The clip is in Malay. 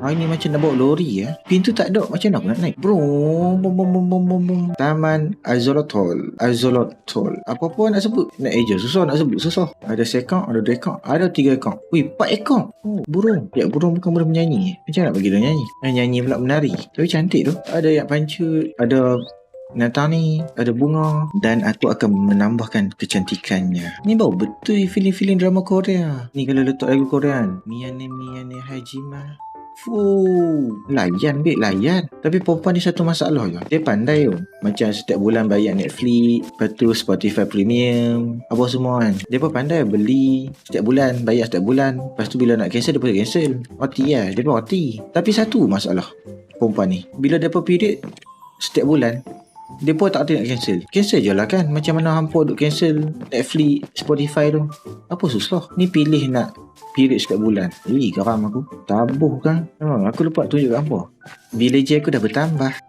Ini macam nak bawa lori Pintu tak ada. Macam mana aku nak naik? Brum, bum, bum, bum, bum, bum, bum. Taman Azolotol. Apa-apa nak sebut. Nak eja susah, nak sebut susah. Ada sekak, ada 2 ekor, ada 3 ekor. 4 ekor. Burung. Ya, burung bukan boleh menyanyi. Macam nak bagi dia nyanyi? Nyanyi pula menari. Tapi cantik tu. Ada yang pancut, ada Natani, ada bunga, dan aku akan menambahkan kecantikannya. Ni bau betul filem-filem drama Korea. Ni kalau letak lagu Korean, Miyane Hajima. Layan. Tapi perempuan ni satu masalah je. Dia pandai tu. Macam setiap bulan bayar Netflix, lepas tu Spotify Premium, apa semua kan. Dia pun pandai beli setiap bulan, bayar setiap bulan. Lepas tu bila nak cancel, dia pun cancel. OT lah. Dia pun OT. Tapi satu masalah perempuan ni. Bila dia pun period setiap bulan, dia pun tak ada nak cancel. Cancel je lah kan. Macam mana hampa duk cancel Netflix, Spotify tu. Apa susah? Ni pilih nak period setiap bulan. Geram aku. Tabuh kan. Aku lupa tunjuk apa. Village aku dah bertambah.